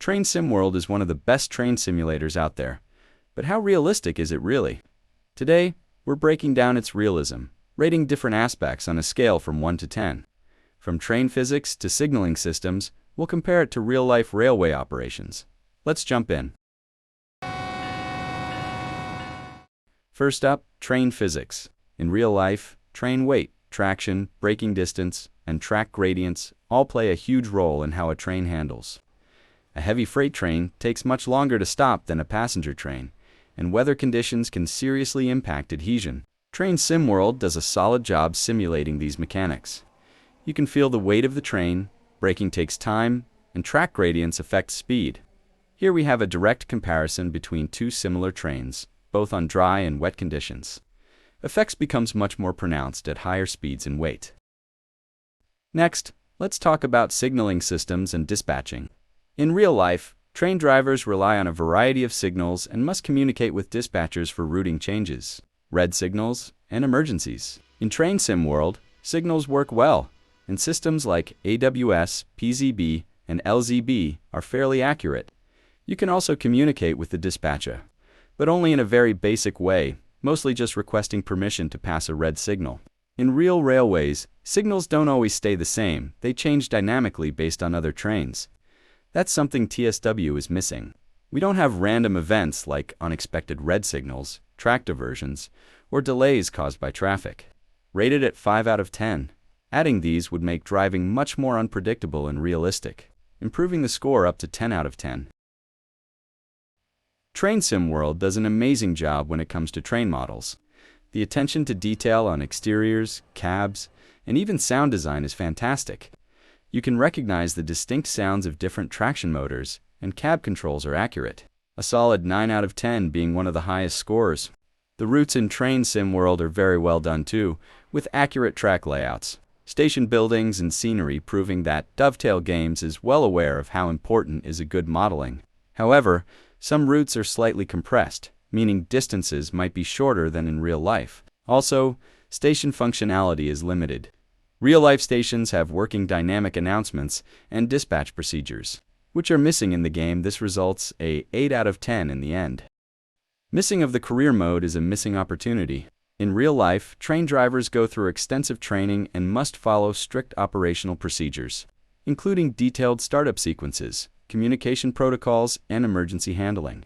Train Sim World is one of the best train simulators out there. But how realistic is it really? Today, we're breaking down its realism, rating different aspects on a scale from 1 to 10. From train physics to signaling systems, we'll compare it to real-life railway operations. Let's jump in. First up, train physics. In real life, train weight, traction, braking distance, and track gradients all play a huge role in how a train handles. A heavy freight train takes much longer to stop than a passenger train, and weather conditions can seriously impact adhesion. Train Sim World does a solid job simulating these mechanics. You can feel the weight of the train, braking takes time, and track gradients affect speed. Here we have a direct comparison between two similar trains, both on dry and wet conditions. Effects becomes much more pronounced at higher speeds and weight. Next, let's talk about signaling systems and dispatching. In real life, train drivers rely on a variety of signals and must communicate with dispatchers for routing changes, red signals, and emergencies. In Train Sim World, signals work well, and systems like AWS, PZB, and LZB are fairly accurate. You can also communicate with the dispatcher, but only in a very basic way, mostly just requesting permission to pass a red signal. In real railways, signals don't always stay the same, they change dynamically based on other trains. That's something TSW is missing. We don't have random events like unexpected red signals, track diversions, or delays caused by traffic. Rated at 5 out of 10, adding these would make driving much more unpredictable and realistic, improving the score up to 10 out of 10. Train Sim World does an amazing job when it comes to train models. The attention to detail on exteriors, cabs, and even sound design is fantastic. You can recognize the distinct sounds of different traction motors, and cab controls are accurate. A solid 9 out of 10 being one of the highest scores. The routes in Train Sim World are very well done too, with accurate track layouts, station buildings, and scenery proving that Dovetail Games is well aware of how important is a good modeling. However, some routes are slightly compressed, meaning distances might be shorter than in real life. Also, station functionality is limited. Real-life stations have working dynamic announcements and dispatch procedures, which are missing in the game. This results a 8 out of 10 in the end. Missing of the career mode is a missing opportunity. In real life, train drivers go through extensive training and must follow strict operational procedures, including detailed startup sequences, communication protocols, and emergency handling.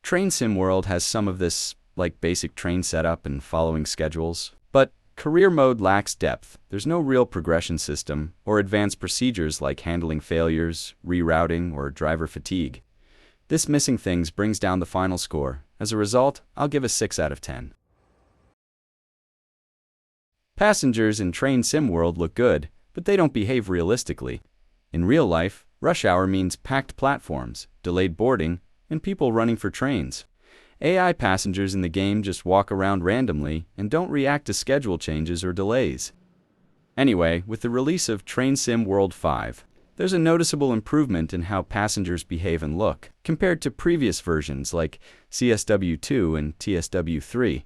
Train Sim World has some of this, like basic train setup and following schedules, but career mode lacks depth. There's no real progression system or advanced procedures like handling failures, rerouting, or driver fatigue. This missing things brings down the final score. As a result, I'll give a 6 out of 10. Passengers in Train Sim World look good, but they don't behave realistically. In real life, rush hour means packed platforms, delayed boarding, and people running for trains. AI passengers in the game just walk around randomly and don't react to schedule changes or delays. Anyway, with the release of Train Sim World 5, there's a noticeable improvement in how passengers behave and look, compared to previous versions like CSW2 and TSW3.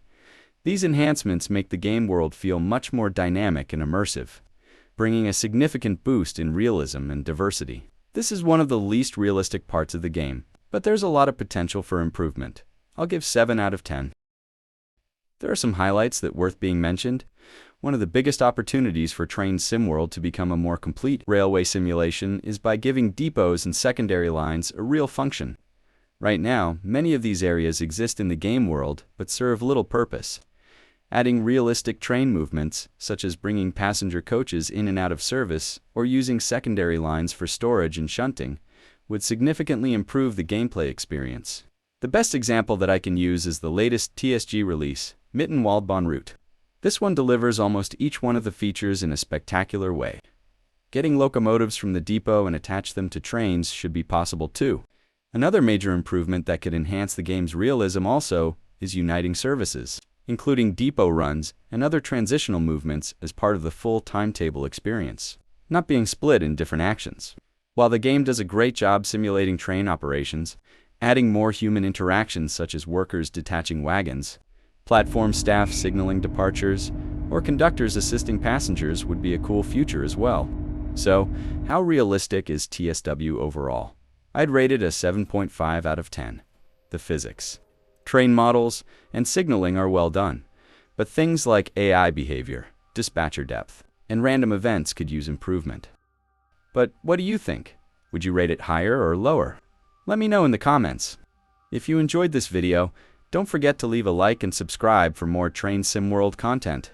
These enhancements make the game world feel much more dynamic and immersive, bringing a significant boost in realism and diversity. This is one of the least realistic parts of the game, but there's a lot of potential for improvement. I'll give 7 out of 10. There are some highlights that are worth being mentioned. One of the biggest opportunities for Train Sim World to become a more complete railway simulation is by giving depots and secondary lines a real function. Right now, many of these areas exist in the game world but serve little purpose. Adding realistic train movements, such as bringing passenger coaches in and out of service or using secondary lines for storage and shunting, would significantly improve the gameplay experience. The best example that I can use is the latest TSG release, Mitten-Waldbahn route. This one delivers almost each one of the features in a spectacular way. Getting locomotives from the depot and attach them to trains should be possible too. Another major improvement that could enhance the game's realism also is uniting services, including depot runs and other transitional movements as part of the full timetable experience, not being split in different actions. While the game does a great job simulating train operations, adding more human interactions such as workers detaching wagons, platform staff signaling departures, or conductors assisting passengers would be a cool future as well. So, how realistic is TSW overall? I'd rate it a 7.5 out of 10. The physics, train models, and signaling are well done, but things like AI behavior, dispatcher depth, and random events could use improvement. But what do you think? Would you rate it higher or lower? Let me know in the comments. If you enjoyed this video, don't forget to leave a like and subscribe for more Train Sim World content.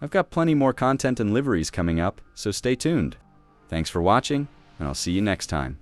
I've got plenty more content and liveries coming up, so stay tuned. Thanks for watching, and I'll see you next time.